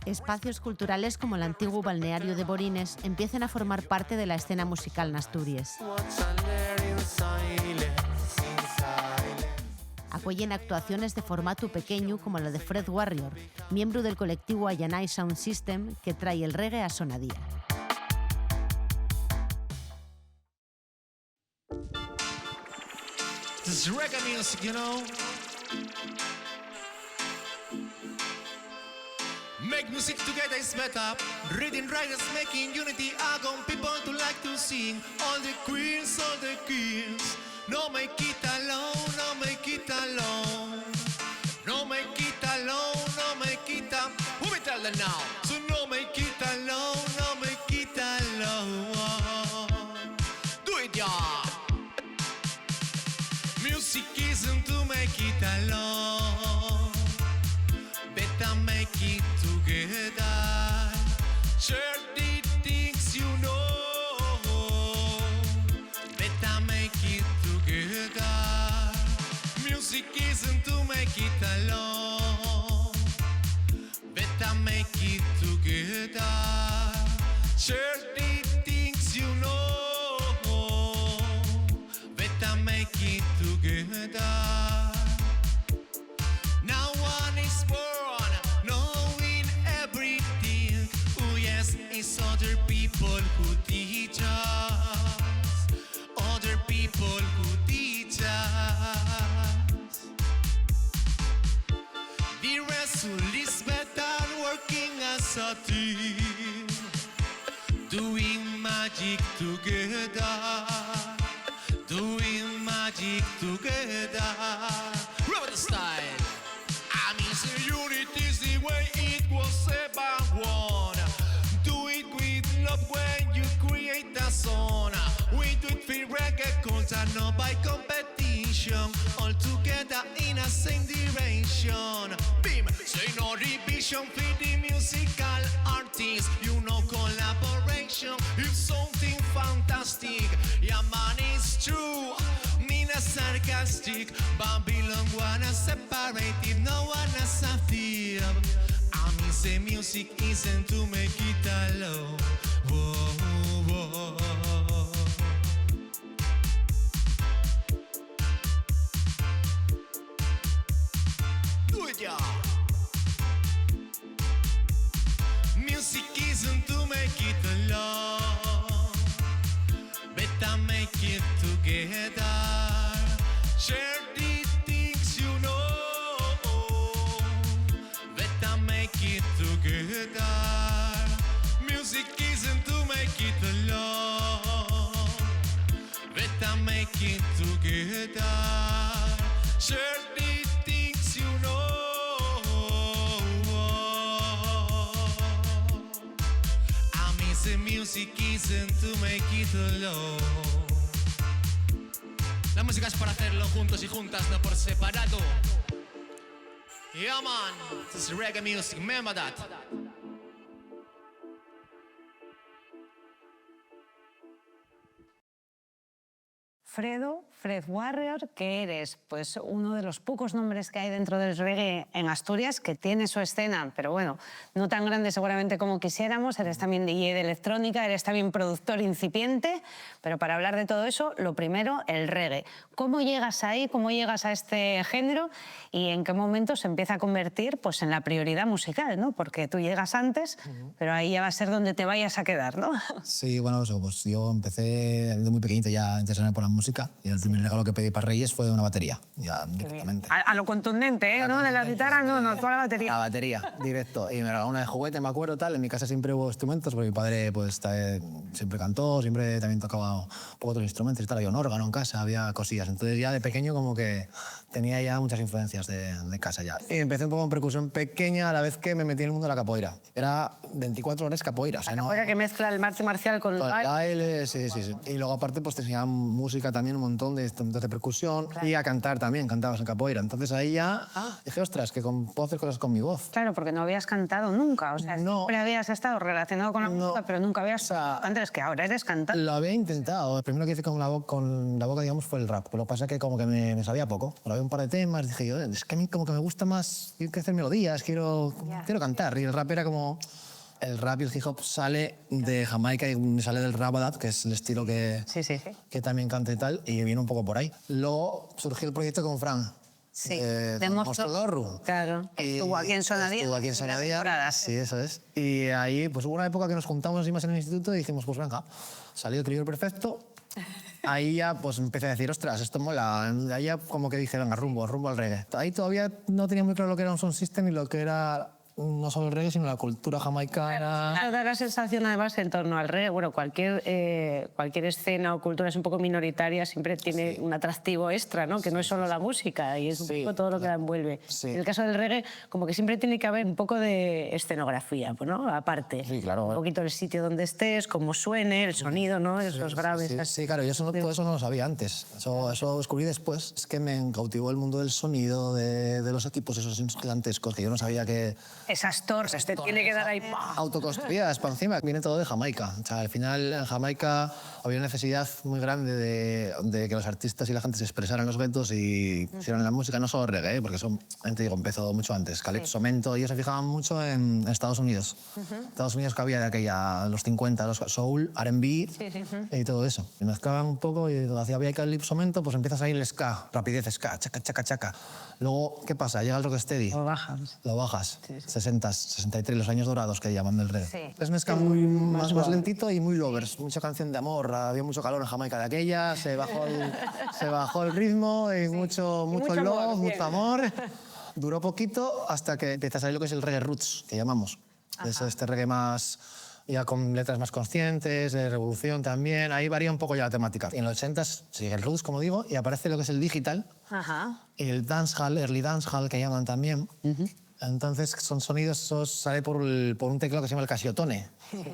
Espacios culturales como el antiguo balneario de Borines empiezan a formar parte de la escena musical en Asturias. Acollen actuaciones de formato pequeño como la de Fred Warrior, miembro del colectivo Ayanay Sound System, que trae el reggae a Sonadía. This is reggae music, you know. Make music together is better. Reading writers making unity. I want people to like to sing. All the queens, all the kings. No make it alone, no make it alone. No make it alone, no make it up. Who me tell them now? So no make it alone, no make it alone. Do it, y'all. Music isn't to make it alone. Better make it together. Share the things you know. Better make it together. Music isn't to make it alone. Better make it together. Share the things you know. Better make it together. Now one is born, knowing everything. Oh yes, it's other people who teach us. Other people who teach us. The result is better working as a team. Doing magic together. Doing magic together. Rubber style. I mean, the unity is the way it was ever won. Do it with love when you create a song. We do it for reggae culture, not by competition. All together in a same direction. Beam, say no revision for the musical artist. You know collaboration is something fantastic. Yeah man, it's true. Mina sarcastic. Babylon wanna separate it, no one has a thief. I mean say music isn't to make it alone. Whoa, whoa. Do it, y'all. Music isn't to make it alone. Better make it together. Share the things you know. Better make it together. Music isn't to make it alone. Better make it together. Share the things you know. I mean, the music isn't to make it alone. La música es para hacerlo juntos y juntas, no por separado. Yeah man, this is reggae music, remember that. Fred Warrior, que eres pues uno de los pocos nombres que hay dentro del reggae en Asturias, que tiene su escena, pero bueno, no tan grande seguramente como quisiéramos. Eres también DJ de electrónica, eres también productor incipiente, pero para hablar de todo eso, lo primero, el reggae. ¿Cómo llegas ahí? ¿Cómo llegas a este género? ¿Y en qué momento se empieza a convertir pues, en la prioridad musical, ¿no? Porque tú llegas antes, pero ahí ya va a ser donde te vayas a quedar, ¿no? Sí, bueno, eso, pues yo empecé desde muy pequeñito ya a interesarme por la música y el primer regalo que pedí para Reyes fue una batería, ya directamente. A lo contundente, ¿eh? ¿No? De la guitarra, no, toda la batería. La batería, directo. Y me regaló una de juguete, me acuerdo, tal. En mi casa siempre hubo instrumentos, porque mi padre pues, siempre cantó, siempre también tocaba un poco otros instrumentos y tal. Había un órgano en casa, había cosillas. Entonces ya de pequeño como que tenía ya muchas influencias de casa ya. Y empecé un poco en percusión pequeña a la vez que me metí en el mundo de la capoeira. Era 24 horas capoeira. O sea, que mezcla el arte marcial con el baile. Sí. Y luego aparte pues te enseñaban música también un montón de instrumentos de percusión y a cantar también, cantabas en capoeira. Entonces ahí ya dije, ostras, que puedo hacer cosas con mi voz. Claro, porque no habías cantado nunca, o sea, No. siempre habías estado relacionado con la música, pero nunca habías... Antes que ahora eres cantante. Lo había intentado. El primero que hice con la boca, digamos, fue el rap. Pero lo que pasa es que como que me sabía poco. Grabé un par de temas, dije yo, es que a mí como que me gusta más, quiero hacer melodías, quiero cantar. Y el rap era como... El rap y el hip hop sale de Jamaica y sale del rabadat, que es el estilo que también canta y tal, y viene un poco por ahí. Luego surgió el proyecto con Fran. Sí, de Monstruo Dorru. Claro. Estuvo aquí en Sonadía. Estuvo aquí en Sonadía. Sí, eso es. Y ahí pues hubo una época que nos juntamos así más en el instituto y dijimos, pues venga, salió el equilibrio perfecto. Ahí ya pues empecé a decir, ostras, esto mola. Ahí ya como que dije, venga, rumbo al reggae. Ahí todavía no tenía muy claro lo que era un sound system y lo que era no solo el reggae, sino la cultura jamaicana. Da la sensación, además, en torno al reggae, bueno, cualquier escena o cultura es un poco minoritaria, siempre tiene un atractivo extra, ¿no? Que no es solo la música y es un poco todo lo que la envuelve. En el caso del reggae, como que siempre tiene que haber un poco de escenografía, ¿no? Aparte. Sí, claro. Un poquito el sitio donde estés, cómo suene, el sonido, ¿no? Esos graves. Sí, claro, yo todo eso no lo sabía antes. Eso lo descubrí después. Es que me cautivó el mundo del sonido, de los equipos esos gigantescos, que yo no sabía que... Esas torres, te tiene que dar ahí... Autoconstruidas para encima. Viene todo de Jamaica. O sea, al final, en Jamaica había una necesidad muy grande de que los artistas y la gente se expresaran los guetos y hicieran la música, no solo reggae, porque eso, te digo, empezó mucho antes. Calypso, Mento, ellos se fijaban mucho en Estados Unidos. Estados Unidos que había de aquella, los 50, los soul, R&B y todo eso. Y mezclaban un poco y había Calypso, Mento, pues empiezas ahí el ska, rapidez ska, chaca, chaca, chaca. Luego, ¿qué pasa? Llega el rocksteady. Lo bajas. Lo bajas. 60, 63, los años dorados que llaman del reggae. Sí. Es mezcla muy más lentito y muy lovers. Mucha canción de amor. Había mucho calor en Jamaica de aquella, se bajó el ritmo y mucho love, mucho amor. Duró poquito hasta que empieza a salir lo que es el reggae roots, que llamamos. Es este reggae más... ya con letras más conscientes, de revolución también. Ahí varía un poco ya la temática. Y en los 80s sigue el roots, como digo, y aparece lo que es el digital y el dancehall, early dancehall, que llaman también. Entonces son sonidos, eso sale por un teclado que se llama el Casiotone.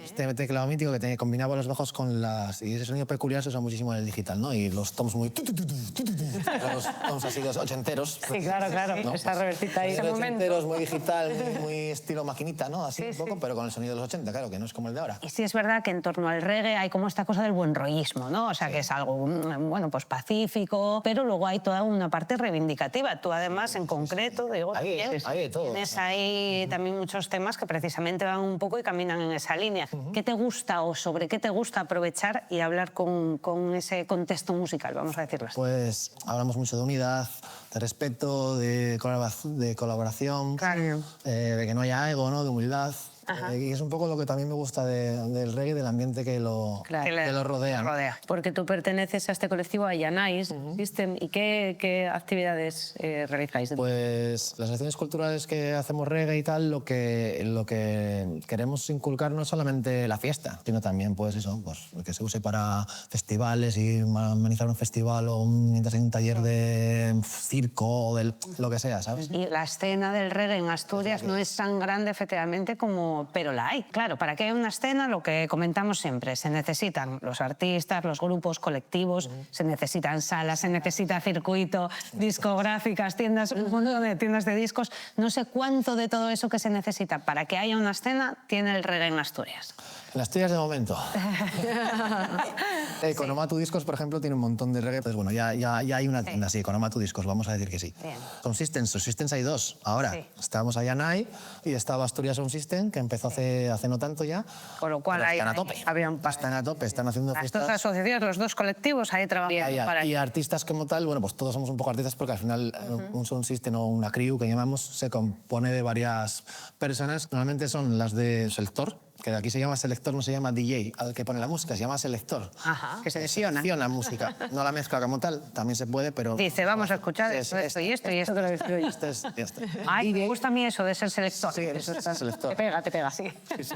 Este teclado mítico que combinaba los bajos con las... Y ese sonido peculiar se usa muchísimo en el digital, ¿no? Y los toms muy... los toms así, los ochenteros. Sí, claro. ¿No? Esa reversita ahí. Los ochenteros, muy digital, muy estilo maquinita, ¿no? Así un poco, pero con el sonido de los 80, claro, que no es como el de ahora. Y sí es verdad que en torno al reggae hay como esta cosa del buen rollismo, ¿no? O sea, que es algo, bueno, pues pacífico, pero luego hay toda una parte reivindicativa. Tú, además, en concreto, digo, hay de todo. Tienes ahí también muchos temas que precisamente van un poco y caminan en esa línea. ¿Qué te gusta o sobre qué te gusta aprovechar y hablar con ese contexto musical, vamos a decirlo así? Pues hablamos mucho de unidad, de respeto, de colaboración, de que no haya ego, ¿no? De humildad. Y es un poco lo que también me gusta del reggae, del ambiente que lo rodea. Porque tú perteneces a este colectivo, a Yanais System, ¿y qué actividades realizáis? Pues las acciones culturales que hacemos reggae y tal, lo que queremos inculcar no es solamente la fiesta, sino también pues eso, pues que se use para festivales y amenizar un festival o un taller de circo o lo que sea, ¿sabes? Y la escena del reggae en Asturias no es tan grande, efectivamente, pero la hay. Claro, para que haya una escena, lo que comentamos siempre, se necesitan los artistas, los grupos, colectivos, se necesitan salas, se necesita circuito, discográficas, tiendas, un montón de tiendas de discos. No sé cuánto de todo eso que se necesita para que haya una escena tiene el reggae en Asturias. En Asturias de momento. Economatu Discos, por ejemplo, tiene un montón de reggae. Entonces, bueno, ya hay una tienda así, Economatu Discos, vamos a decir que sí. Sound Systems hay dos. Ahora, estábamos allá Yanai y estaba Asturias Sound System, que empezó hace no tanto ya. Con lo cual ahí están a tope. Están a tope, están haciendo las fiestas. dos asociaciones, los dos colectivos, ahí trabajando. Y artistas como tal, bueno, pues todos somos un poco artistas porque al final un Sound System o una crew que llamamos se compone de varias personas. Normalmente son las de selector, que aquí se llama selector, no se llama DJ, al que pone la música, se llama selector. Que selecciona. Selecciona música, no la mezcla como tal, también se puede, pero... Dice, vamos a escuchar esto y esto y esto. Ay, me gusta a mí eso de ser selector. Sí, eso es selector. Te pega, sí.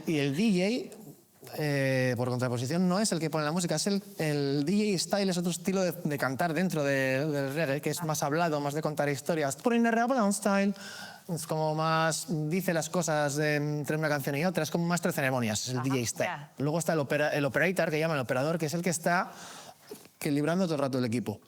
Y el DJ, por contraposición, no es el que pone la música, es el DJ style, es otro estilo de cantar dentro del reggae, que es más hablado, más de contar historias. Putting the rap down style. Es como más, dice las cosas entre una canción y otra, es como más tres ceremonias, es el DJ style. Luego está el operator, que llaman el operador, que es el que está equilibrando todo el rato el equipo.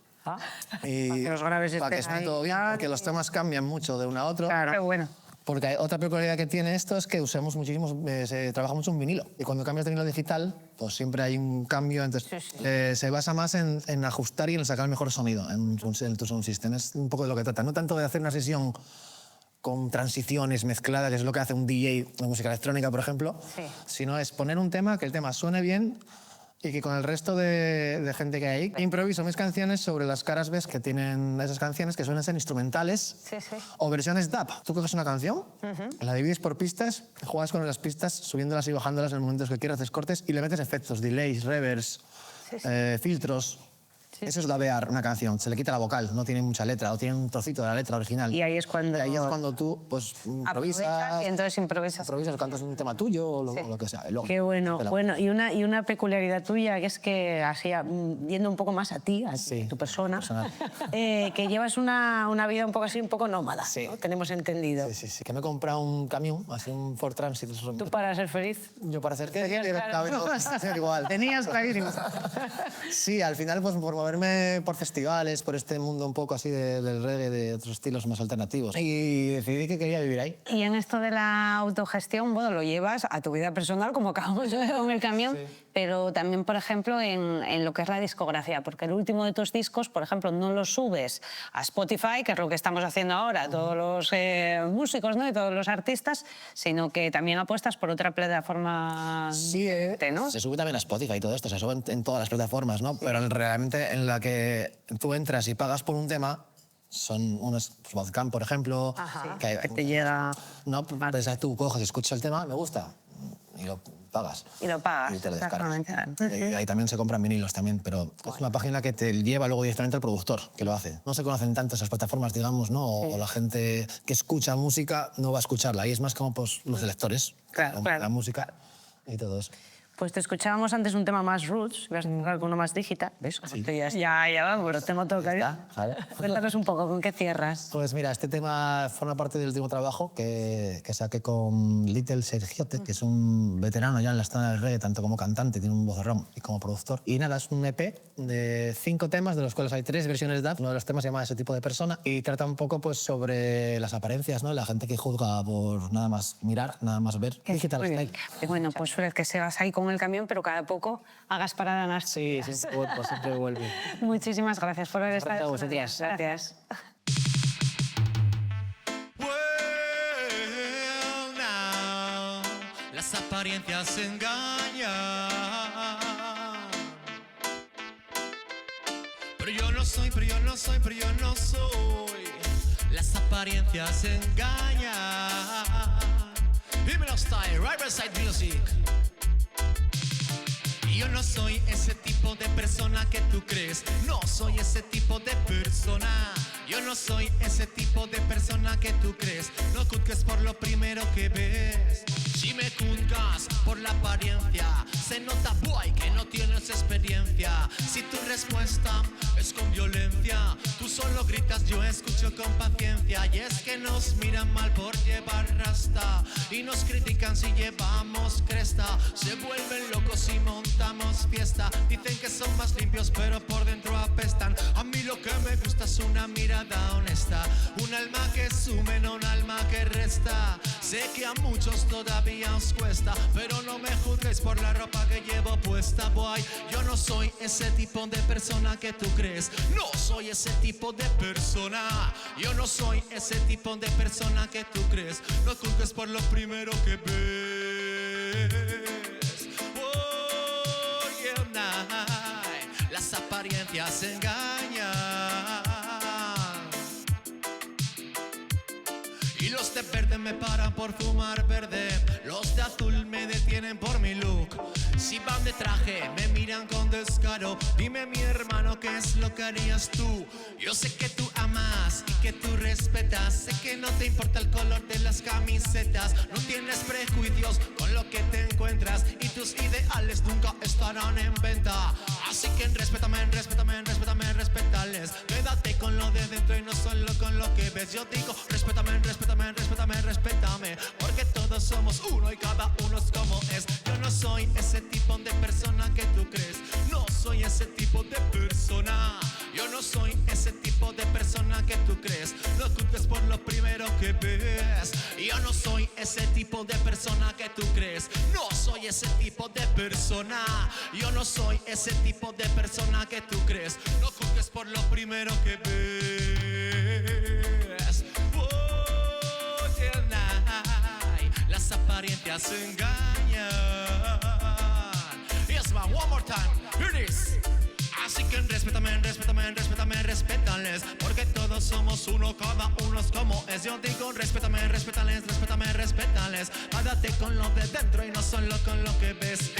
Y para que los graves para que estén suene ahí. todo bien, porque los temas cambian mucho de uno a otro. Claro. Qué bueno. Porque otra peculiaridad que tiene esto es que usamos muchísimo, se trabaja mucho en vinilo. Y cuando cambias de vinilo digital, pues siempre hay un cambio. Entonces, se basa más en ajustar y en sacar el mejor sonido en tu sound system. Es un poco de lo que trata. No tanto de hacer una sesión con transiciones mezcladas, que es lo que hace un DJ de música electrónica, por ejemplo, sino es poner un tema, que el tema suene bien y que con el resto de gente que hay improviso mis canciones sobre las caras B que tienen esas canciones, que suelen ser instrumentales o versiones DAP. Tú coges una canción, la divides por pistas, juegas con las pistas, subiéndolas y bajándolas en momentos que quieras, haces cortes y le metes efectos, delays, reverbs, filtros. Eso es dabear una canción, se le quita la vocal, no tiene mucha letra o tiene un trocito de la letra original. Y ahí es cuando, tú pues, aprovechas improvisas. y entonces improvisas. Improvisas, cantas un tema tuyo o lo que sea. Luego, Qué bueno. Bueno, y una peculiaridad tuya, que es que, así, yendo un poco más a ti, tu persona, que llevas una vida un poco así, un poco nómada, ¿no? Tenemos entendido. Sí, que me he comprado un camión, así un Ford Transit. ¿Tú para ser feliz? Yo para ser qué, Claro. igual. Tenías clarísimo. Sí, al final, pues por moverme por festivales, por este mundo un poco así del reggae, de otros estilos más alternativos. Y decidí que quería vivir ahí. Y en esto de la autogestión, bueno, lo llevas a tu vida personal, como acabamos de ver con el camión, pero también, por ejemplo, en lo que es la discografía, porque el último de tus discos, por ejemplo, no lo subes a Spotify, que es lo que estamos haciendo ahora, todos los músicos, ¿no? Y todos los artistas, sino que también apuestas por otra plataforma. Sí, ¿no? Se sube también a Spotify y todo esto, se sube en todas las plataformas, ¿no? Pero realmente en la que tú entras y pagas por un tema, son unos Bandcamp, por ejemplo, que te llega. No, pues tú coges, escuchas el tema, me gusta, y lo pagas. Y lo pagas. Y te lo descargas. Exactamente. Y ahí también se compran vinilos también, pero es una página que te lleva luego directamente al productor, que lo hace. No se conocen tanto esas plataformas, digamos, ¿no? O la gente que escucha música no va a escucharla. Ahí es más como pues, los lectores, la música y todo eso. Pues te escuchábamos antes un tema más roots, vas a entrar con uno más digital, ¿ves? Ya va, pero tengo todo cariño. Cuéntanos un poco, ¿con qué cierras? Pues mira, este tema forma parte del último trabajo que saqué con Little Sergiote, que es un veterano ya en la escena del reggae, tanto como cantante, tiene un vozarrón, y como productor. Y nada, es un EP de 5 temas, de los cuales hay 3 versiones DAP. Uno de los temas se llama Ese tipo de persona y trata un poco pues, sobre las apariencias, ¿no? La gente que juzga por nada más mirar, nada más ver. Digital Style. Bueno, pues Fred, que sigas ahí con el camión, pero cada poco hagas parada en Sí, siempre vuelve. Muchísimas gracias por haber estado. Gracias. Gracias. Well, now, las apariencias engañan. Pero yo no soy. Las apariencias engañan. Dímelo style, right beside music. Yo no soy ese tipo de persona que tú crees. No soy ese tipo de persona. Yo no soy ese tipo de persona que tú crees. No juzgues por lo primero que ves. Si me juzgas por la apariencia, se nota, boy, que no tienes experiencia. Si tu respuesta es con violencia, tú solo gritas, yo escucho con paciencia. Y es que nos miran mal por llevar rasta y nos critican si llevamos cresta. Se vuelven locos si montamos fiesta. Dicen que son más limpios pero por dentro apestan. A mí lo que me gusta es una mirada honesta, un alma que sume, no un alma que resta. Sé que a muchos todavía os cuesta, pero no me juzgues por la ropa que llevo puesta, boy. Yo no soy ese tipo de persona que tú crees. No soy ese tipo de persona. Yo no soy ese tipo de persona que tú crees. No juzgues por lo primero que ves. Oh, yeah, nah. Las apariencias engañan. Y los de verde me paran por fumar verde. Los de azul me detienen por mi look. Si van de traje me miran con descaro. Dime mi hermano, ¿qué es lo que harías tú? Yo sé que tú amas y que tú respetas. Sé que no te importa el color de las camisetas. No tienes prejuicios con lo que te encuentras. Y tus ideales nunca estarán en venta. Así que respétame, respétales. Quédate con lo de dentro y no solo con lo que ves. Yo digo, respétame. Porque todos somos uno y cada uno es como es. Yo no soy ese tipo de persona que tú crees. No soy ese tipo de persona. Yo no soy ese tipo de persona que tú crees. No juzgues por lo primero que ves. Yo no soy ese tipo de persona que tú crees. No soy ese tipo de persona. Yo no soy ese tipo de persona que tú crees. No juzgues por lo primero que ves. Oh, tonight. Las apariencias engañan. Yes, man, one more time. Here it is. Así que respétame, respétame, respétame, respétales. Porque todos somos uno, cada uno es como es. Yo digo respétame, respétales, respétame, respétales. Quédate con lo de dentro y no solo con lo que ves.